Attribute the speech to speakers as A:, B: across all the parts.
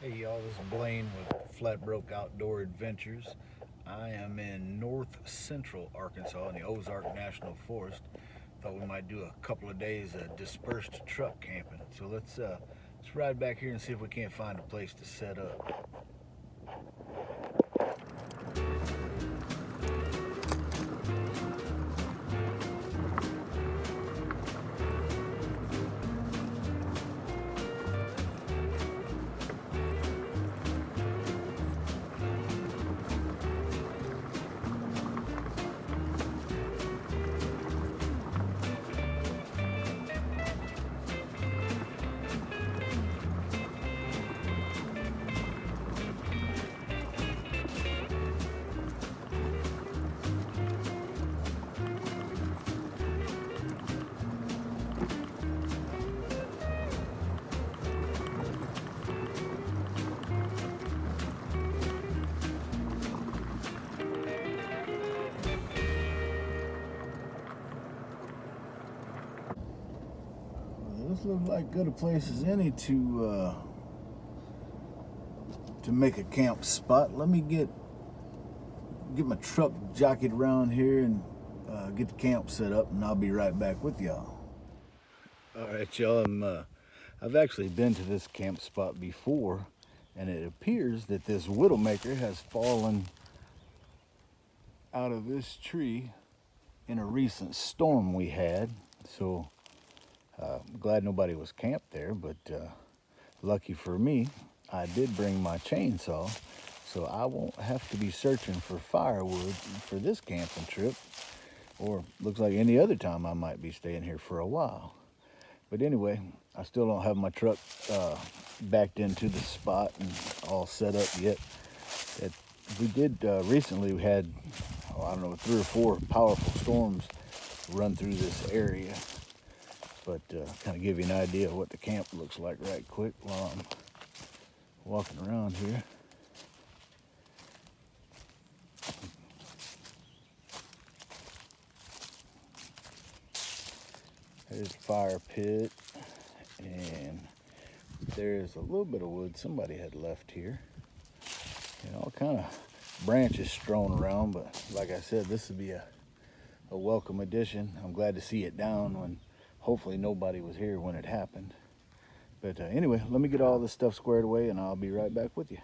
A: Hey y'all, this is Blaine with Flat Broke Outdoor Adventures. I am in north central Arkansas in the Ozark National Forest. Thought we might do a couple of days of dispersed truck camping. So let's ride back here and see if we can't find a place to set up. This looks like good a place as any to make a camp spot. Let me get my truck jockeyed around here and get the camp set up, and I'll be right back with y'all. All right, y'all. I've actually been to this camp spot before, and it appears that this widowmaker has fallen out of this tree in a recent storm we had. So I'm glad nobody was camped there, but lucky for me, I did bring my chainsaw, so I won't have to be searching for firewood for this camping trip, or looks like any other time I might be staying here for a while. But anyway, I still don't have my truck backed into the spot and all set up yet. We did recently, we had, I don't know, 3 or 4 powerful storms run through this area. But kind of give you an idea of what the camp looks like right quick while I'm walking around here. There's the fire pit, and there's a little bit of wood somebody had left here. And all kind of branches strewn around, but like I said, this would be a welcome addition. I'm glad to see it down when hopefully nobody was here when it happened. But anyway, let me get all this stuff squared away and I'll be right back with you.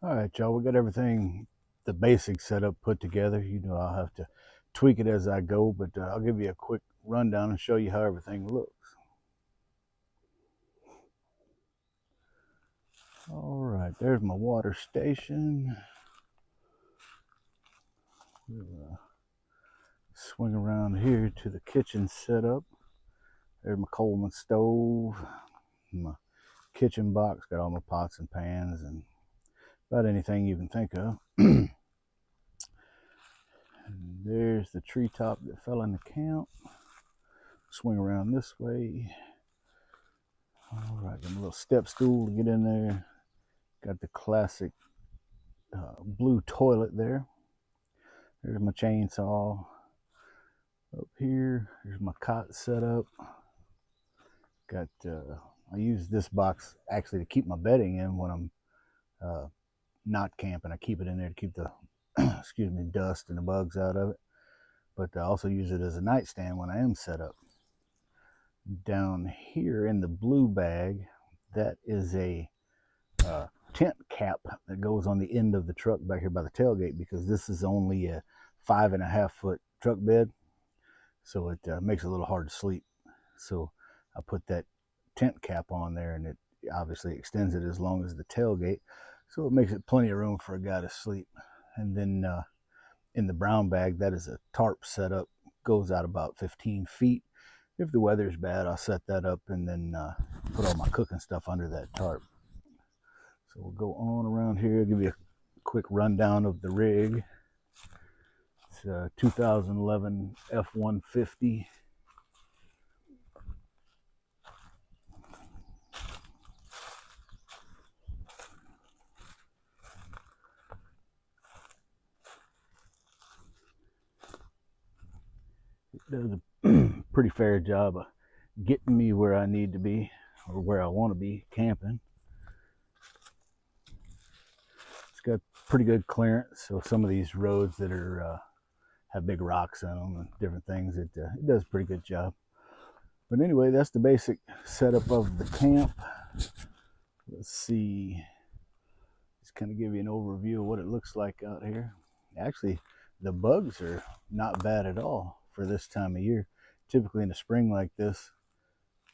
A: All right, y'all, we got everything, the basic setup put together. You know, I'll have to tweak it as I go, but I'll give you a quick rundown and show you how everything looks. All right, there's my water station. We'll swing around here to the kitchen setup. There's my Coleman stove, my kitchen box, got all my pots and pans and about anything you can think of. And there's the treetop that fell in the camp. Swing around this way. All right, got a little step stool to get in there. Got the classic blue toilet there. There's my chainsaw. Up here, here's my cot set up. Got I use this box actually to keep my bedding in when I'm not camping. I keep it in there to keep the excuse me, dust and the bugs out of it. But I also use it as a nightstand when I am set up. Down here in the blue bag, that is a tent cap that goes on the end of the truck back here by the tailgate, because this is only a 5.5 foot truck bed, so it makes it a little hard to sleep. So I put that tent cap on there, and it obviously extends it as long as the tailgate, so it makes it plenty of room for a guy to sleep. And then in the brown bag, that is a tarp setup, goes out about 15 feet. If the weather's bad, I'll set that up and then put all my cooking stuff under that tarp. So we'll go on around here, give you a quick rundown of the rig. It's a 2011 F-150. It does a pretty fair job of getting me where I need to be, or where I want to be camping. It's got pretty good clearance, so some of these roads that are have big rocks in them and different things, it does a pretty good job. But anyway, that's the basic setup of the camp. Let's see, just kind of give you an overview of what it looks like out here. Actually, the bugs are not bad at all for this time of year. Typically in the spring like this,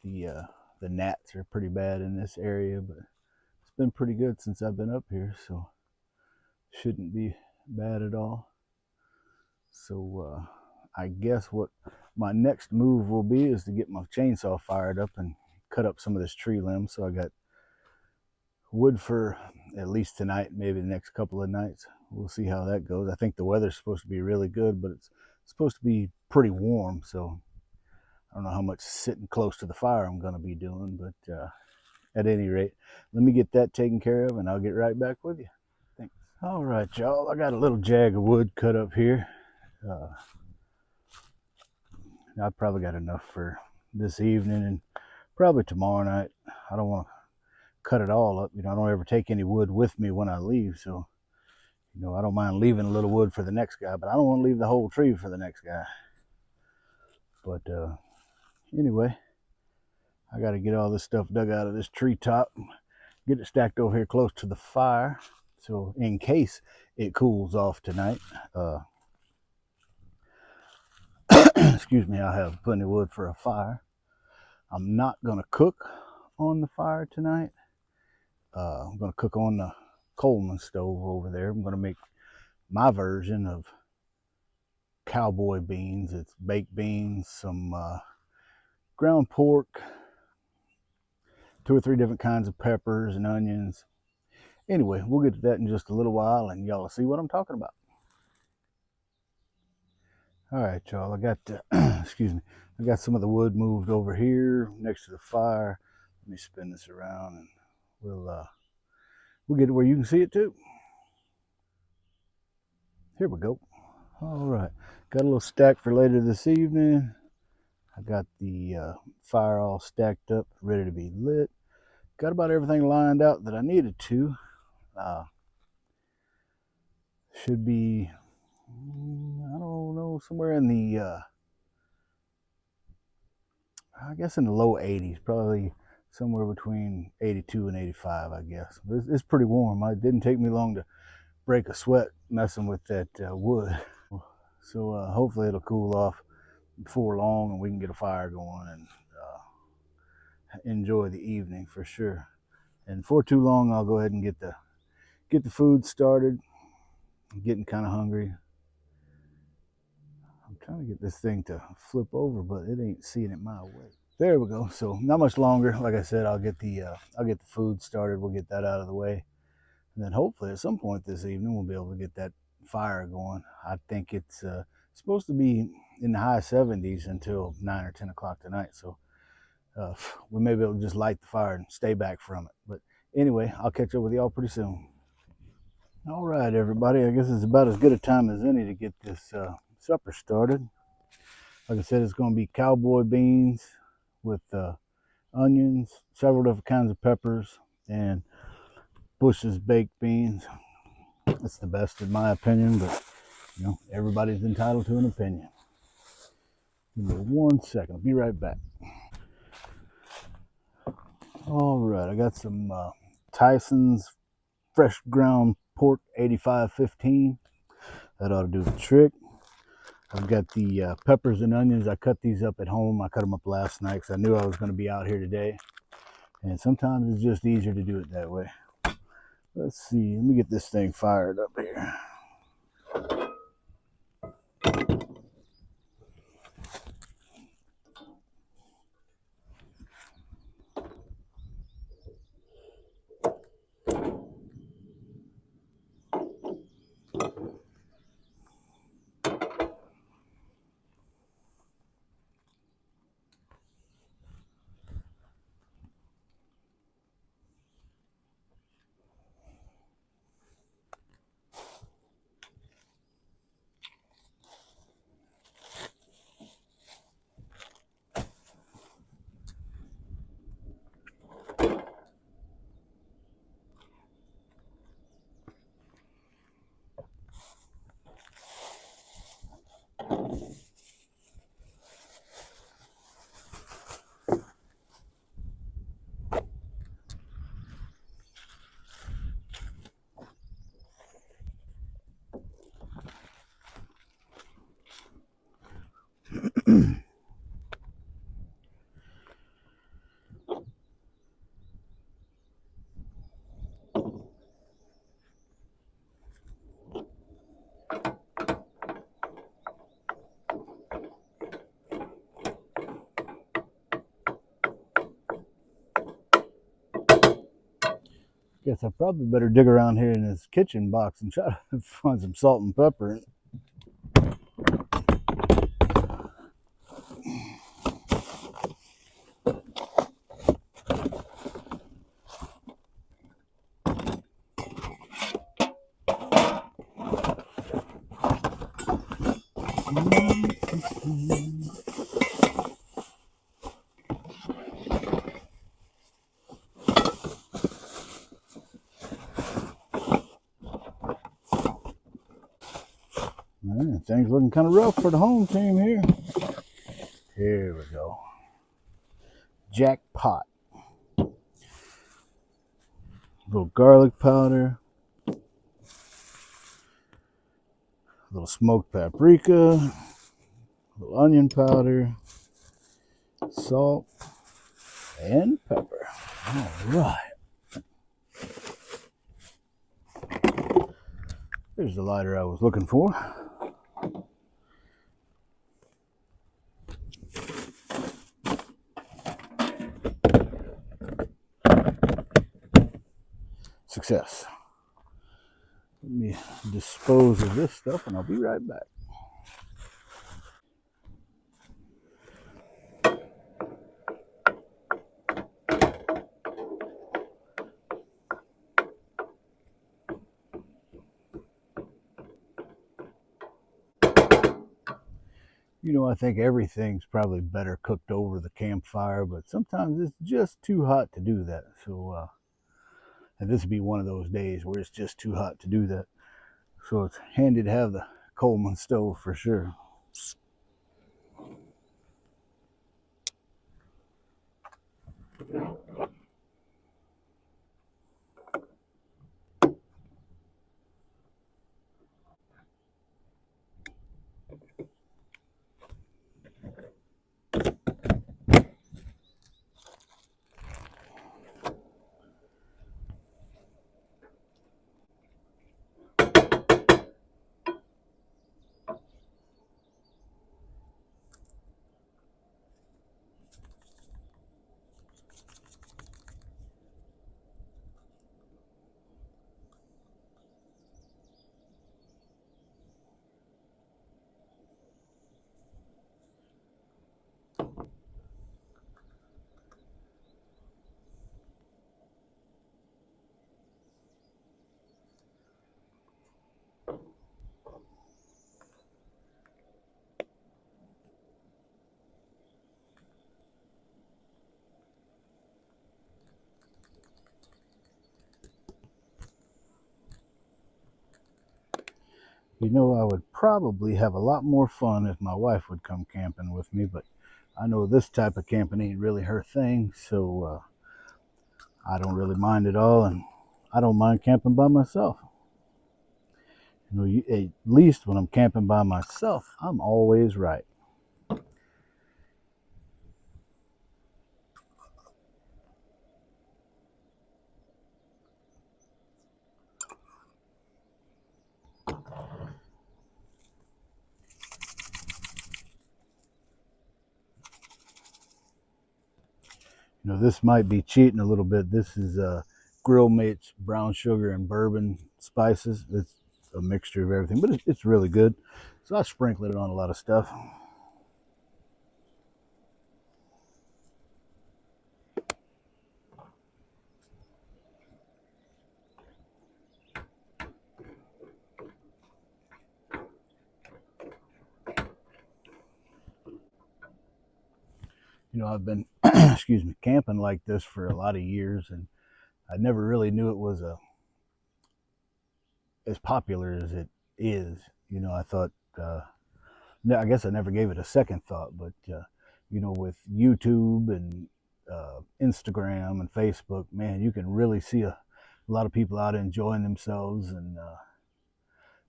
A: the gnats are pretty bad in this area, but it's been pretty good since I've been up here, so shouldn't be bad at all. So I guess what my next move will be is to get my chainsaw fired up and cut up some of this tree limb. So I got wood for at least tonight, maybe the next couple of nights. We'll see how that goes. I think the weather's supposed to be really good, but it's supposed to be pretty warm, so I don't know how much sitting close to the fire I'm going to be doing, but at any rate, let me get that taken care of and I'll get right back with you. Thanks. All right, y'all, I got a little jag of wood cut up here. I've probably got enough for this evening and probably tomorrow night. I don't want to cut it all up. You know, I don't ever take any wood with me when I leave, so you know, I don't mind leaving a little wood for the next guy, but I don't want to leave the whole tree for the next guy. But anyway, I got to get all this stuff dug out of this treetop, get it stacked over here close to the fire, so in case it cools off tonight, excuse me, I have plenty of wood for a fire. I'm not going to cook on the fire tonight. I'm going to cook on the Coleman stove over there. I'm going to make my version of cowboy beans. It's baked beans, some ground pork, 2 or 3 different kinds of peppers and onions. Anyway, we'll get to that in just a little while and y'all will see what I'm talking about. All right, y'all, I got excuse me, I got some of the wood moved over here next to the fire. Let me spin this around and we'll get it where you can see it too. Here we go. All right, got a little stack for later this evening. I got the fire all stacked up, ready to be lit. Got about everything lined out that I needed to. Should be, I don't know, somewhere in the, I guess in the low 80s, probably somewhere between 82 and 85, I guess. It's pretty warm. It didn't take me long to break a sweat messing with that wood. So hopefully it'll cool off before long and we can get a fire going and enjoy the evening for sure. And for too long, I'll go ahead and get the food started. I'm getting kind of hungry. I'm trying to get this thing to flip over, but it ain't seeing it my way. There we go. So not much longer. Like I said, I'll get the food started. We'll get that out of the way, and then hopefully at some point this evening we'll be able to get that fire going. I think it's supposed to be in the high 70s until 9 or 10 o'clock tonight. So we may be able to just light the fire and stay back from it. But anyway, I'll catch up with y'all pretty soon. All right, everybody. I guess it's about as good a time as any to get this supper started. Like I said, it's going to be cowboy beans with onions, several different kinds of peppers, and Bush's baked beans. It's the best in my opinion, but you know, everybody's entitled to an opinion. Give me 1 second. I'll be right back. All right, I got some Tyson's fresh ground pork 8515. That ought to do the trick. I've got the peppers and onions. I cut these up at home. I cut them up last night because I knew I was going to be out here today. And sometimes it's just easier to do it that way. Let's see. Let me get this thing fired up here. Guess I probably better dig around here in this kitchen box and try to find some salt and pepper. Man, things looking kind of rough for the home team here. Here we go. Jackpot. A little garlic powder. A little smoked paprika. A little onion powder. Salt. And pepper. All right. Here's the lighter I was looking for. Success. Let me dispose of this stuff and I'll be right back. You know, I think everything's probably better cooked over the campfire, but sometimes it's just too hot to do that. So, and this would be one of those days where it's just too hot to do that. So it's handy to have the Coleman stove for sure. You know, I would probably have a lot more fun if my wife would come camping with me, but I know this type of camping ain't really her thing, so I don't really mind at all, and I don't mind camping by myself. You know, at least when I'm camping by myself, I'm always right. You know, this might be cheating a little bit. This is Grill Mates brown sugar and bourbon spices. It's a mixture of everything, but it's really good. So I sprinkle it on a lot of stuff. You know, I've been, excuse me, camping like this for a lot of years, and I never really knew it was as popular as it is. You know, I thought, no, I guess I never gave it a second thought, but you know, with YouTube and Instagram and Facebook, man, you can really see a lot of people out enjoying themselves, and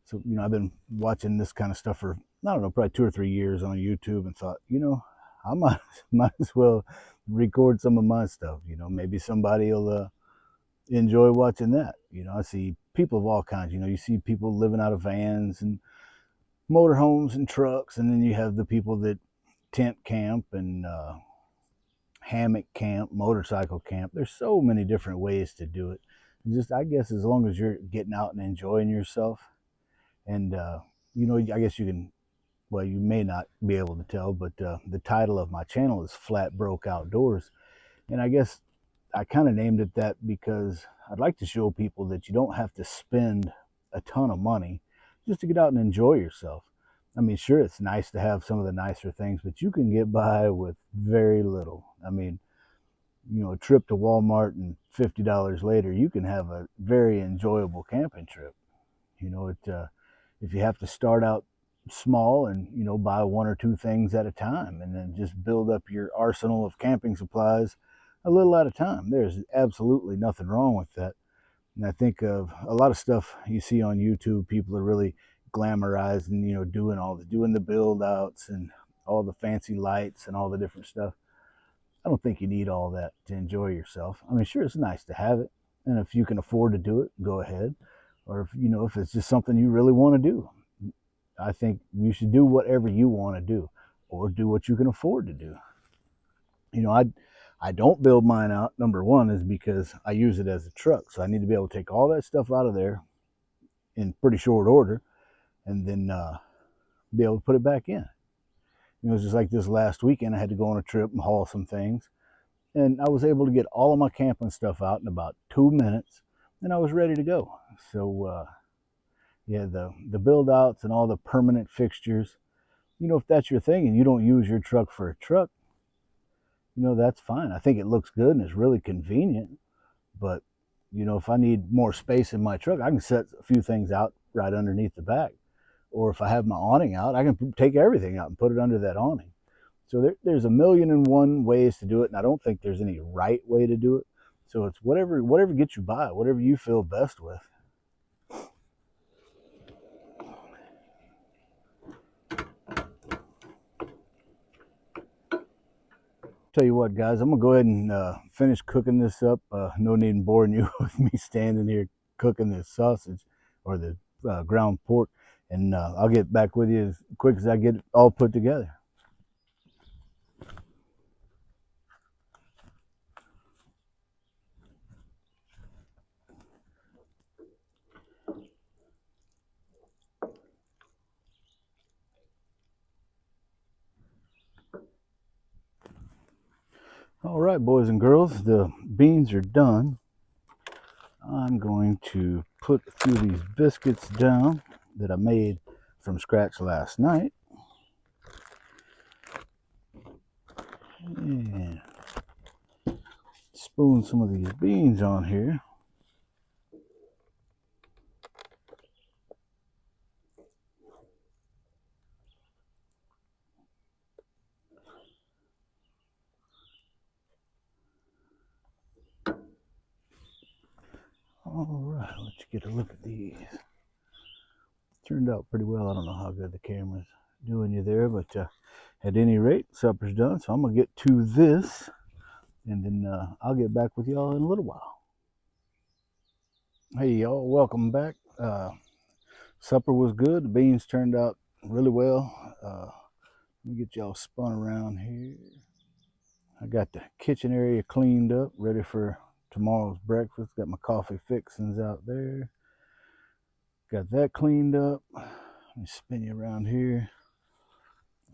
A: so you know, I've been watching this kind of stuff for I don't know, probably 2 or 3 years on YouTube, and thought, you know, I might might as well record some of my stuff. You know, maybe somebody will enjoy watching that. You know, I see people of all kinds. You know, you see people living out of vans and motorhomes and trucks, and then you have the people that tent camp and hammock camp, motorcycle camp. There's so many different ways to do it. Just I guess as long as you're getting out and enjoying yourself, and you know, I guess you can. Well, you may not be able to tell, but the title of my channel is Flat Broke Outdoors, and I guess I kind of named it that because I'd like to show people that you don't have to spend a ton of money just to get out and enjoy yourself. I mean, sure, it's nice to have some of the nicer things, but you can get by with very little. I mean, you know, a trip to Walmart and $50 later, you can have a very enjoyable camping trip. You know, if you have to start out small and you know buy 1 or 2 things at a time, and then just build up your arsenal of camping supplies a little at a time, there's absolutely nothing wrong with that. And I think of a lot of stuff you see on YouTube, people are really glamorizing, you know, doing the build outs and all the fancy lights and all the different stuff. I don't think you need all that to enjoy yourself. I mean, sure, it's nice to have it, and if you can afford to do it, go ahead. Or if you know if it's just something you really want to do, I think you should do whatever you want to do, or do what you can afford to do. You know, I don't build mine out. Number one is because I use it as a truck, so I need to be able to take all that stuff out of there in pretty short order, and then be able to put it back in. You know, it's just like this last weekend. I had to go on a trip and haul some things, and I was able to get all of my camping stuff out in about 2 minutes, and I was ready to go. So yeah, the build outs and all the permanent fixtures. You know, if that's your thing and you don't use your truck for a truck, you know, that's fine. I think it looks good and it's really convenient. But, you know, if I need more space in my truck, I can set a few things out right underneath the back. Or if I have my awning out, I can take everything out and put it under that awning. So there's a million and one ways to do it, and I don't think there's any right way to do it. So it's whatever gets you by, whatever you feel best with. Tell you what, guys, I'm gonna go ahead and finish cooking this up. No need in boring you with me standing here cooking this sausage or the ground pork, and I'll get back with you as quick as I get it all put together. All right, boys and girls, the beans are done. I'm going to put a few of these biscuits down that I made from scratch last night. And spoon some of these beans on here. All right, let's get a look at these. Turned out pretty well. I don't know how good the camera's doing you there, but at any rate, supper's done. So I'm gonna get to this, and then I'll get back with y'all in a little while. Hey y'all, welcome back. Supper was good. The beans turned out really well. Let me get y'all spun around here. I got the kitchen area cleaned up, ready for tomorrow's breakfast. Got my coffee fixings out there. Got that cleaned up. Let me spin you around here.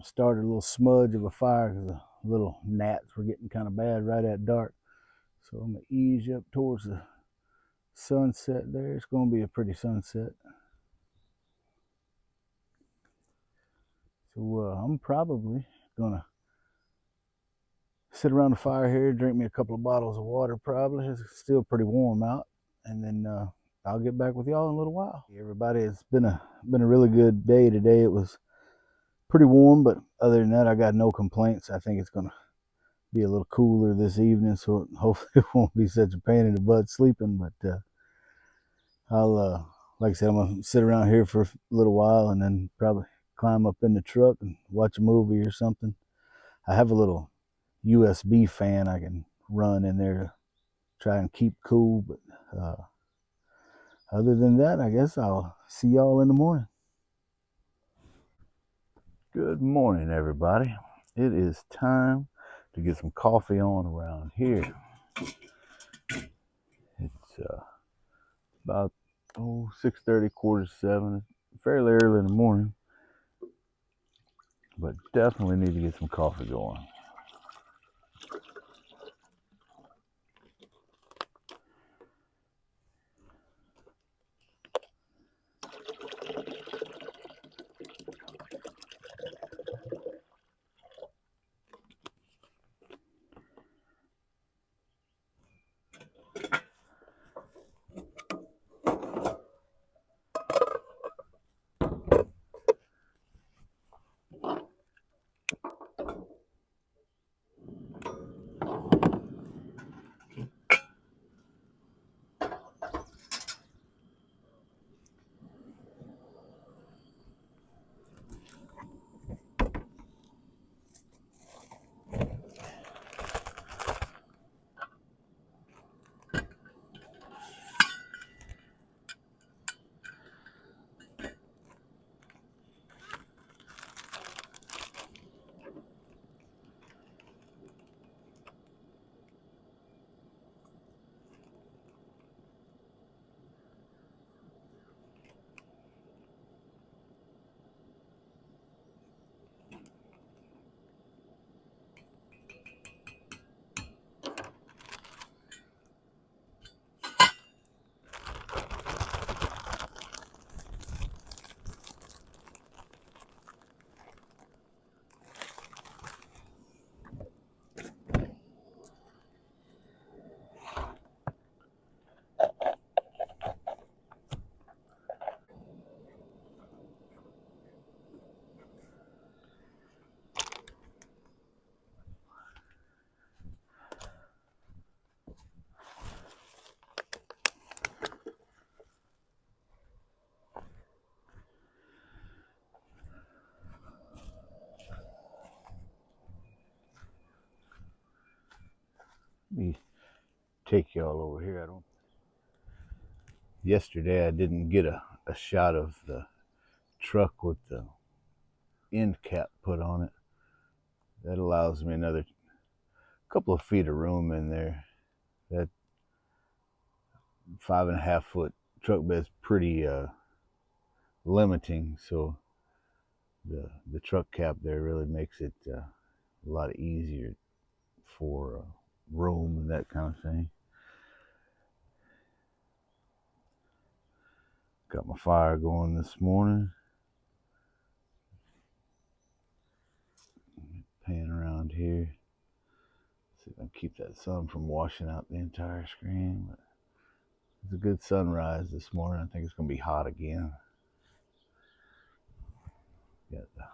A: I started a little smudge of a fire because the little gnats were getting kind of bad right at dark. So I'm going to ease you up towards the sunset there. It's going to be a pretty sunset. So I'm probably going to sit around the fire here, drink me a couple of bottles of water probably. It's still pretty warm out. And then I'll get back with y'all in a little while. Everybody, it's been a really good day today. It was pretty warm, but other than that, I got no complaints. I think it's going to be a little cooler this evening, so hopefully it won't be such a pain in the butt sleeping. But I'll, like I said, I'm going to sit around here for a little while and then probably climb up in the truck and watch a movie or something. I have a little USB fan I can run in there to try and keep cool, but other than that, I guess I'll see y'all in the morning. Good morning, everybody. It is time to get some coffee on around here. It's about 6:30, quarter to 7. Fairly early in the morning, but definitely need to get some coffee going. Let me take y'all over here. Yesterday I didn't get a shot of the truck with the end cap put on it. That allows me another couple of feet of room in there. That 5.5 foot truck bed's pretty limiting, so the truck cap there really makes it a lot easier for room and that kind of thing. Got my fire going this morning. Pan around here. See if I can keep that sun from washing out the entire screen. But it's a good sunrise this morning. I think it's going to be hot again. Got the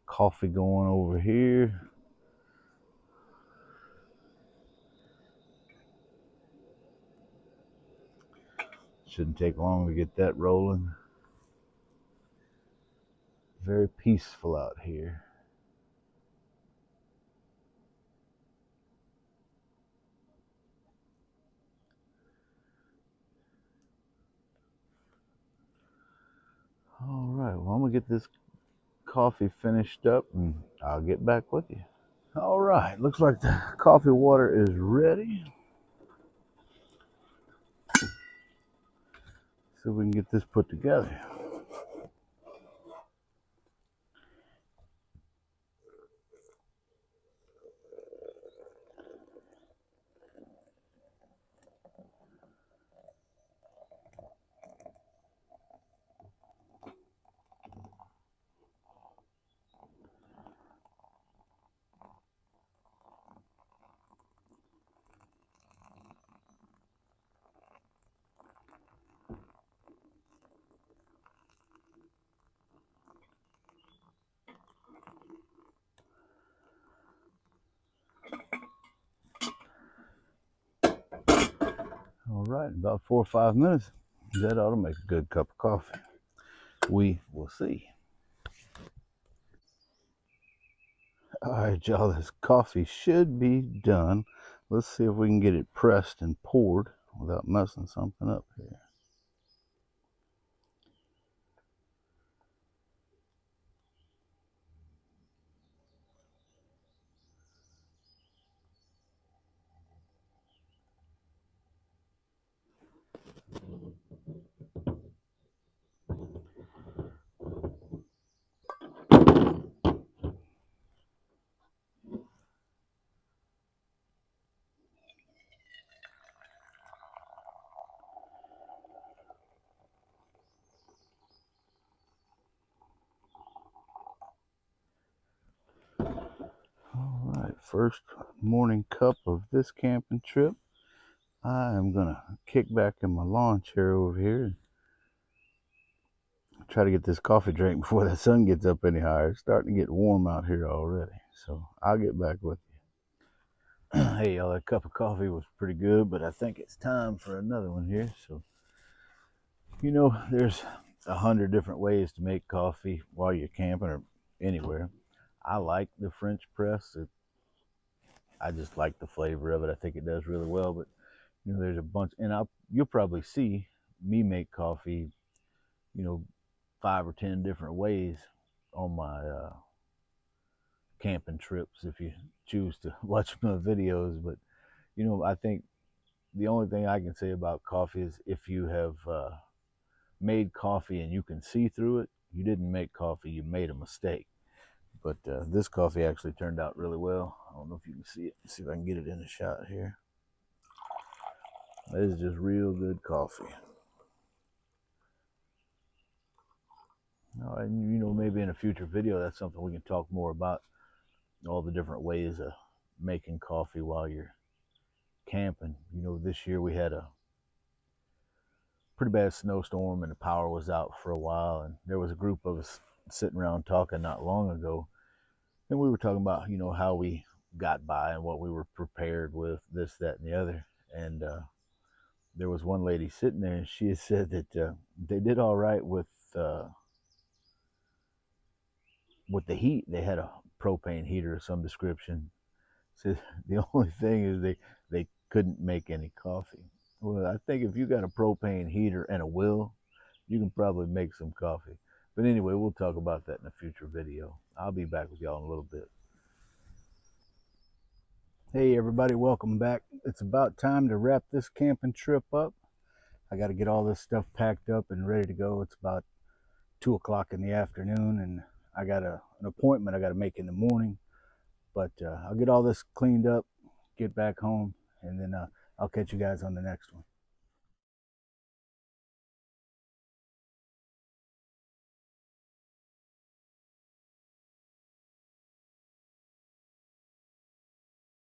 A: coffee going over here. Shouldn't take long to get that rolling. Very peaceful out here. All right, well, I'm gonna get this coffee finished up and I'll get back with you. All right, looks like the coffee water is ready. So we can get this put together. All right, about 4 or 5 minutes. That ought to make a good cup of coffee. We will see. All right, y'all, this coffee should be done. Let's see if we can get it pressed and poured without messing something up here. All right, first morning cup of this camping trip. I am gonna kick back in my lawn chair over here and try to get this coffee drink before the sun gets up any higher. It's starting to get warm out here already, so I'll get back with you. Hey, y'all, that cup of coffee was pretty good, but I think it's time for another one here. So, there's 100 different ways to make coffee while you're camping or anywhere. I like the French press. I just like the flavor of it. I think it does really well, but there's a bunch, and you'll probably see me make coffee, 5 or 10 different ways on my camping trips if you choose to watch my videos. But I think the only thing I can say about coffee is if you have made coffee and you can see through it, you didn't make coffee, you made a mistake. But this coffee actually turned out really well. I don't know if you can see it. Let's see if I can get it in the shot here. That is just real good coffee. And maybe in a future video, that's something we can talk more about, all the different ways of making coffee while you're camping. This year we had a pretty bad snowstorm and the power was out for a while, and there was a group of us sitting around talking not long ago, and we were talking about how we got by and what we were prepared with, this, that, and the other. And there was one lady sitting there, and she had said that they did all right with the heat. They had a propane heater of some description. So the only thing is they couldn't make any coffee. Well, I think if you got a propane heater and a will, you can probably make some coffee. But anyway, we'll talk about that in a future video. I'll be back with y'all in a little bit. Hey everybody, welcome back. It's about time to wrap this camping trip up. I got to get all this stuff packed up and ready to go. It's about 2 o'clock in the afternoon, and I got an appointment I got to make in the morning. But I'll get all this cleaned up, get back home, and then I'll catch you guys on the next one.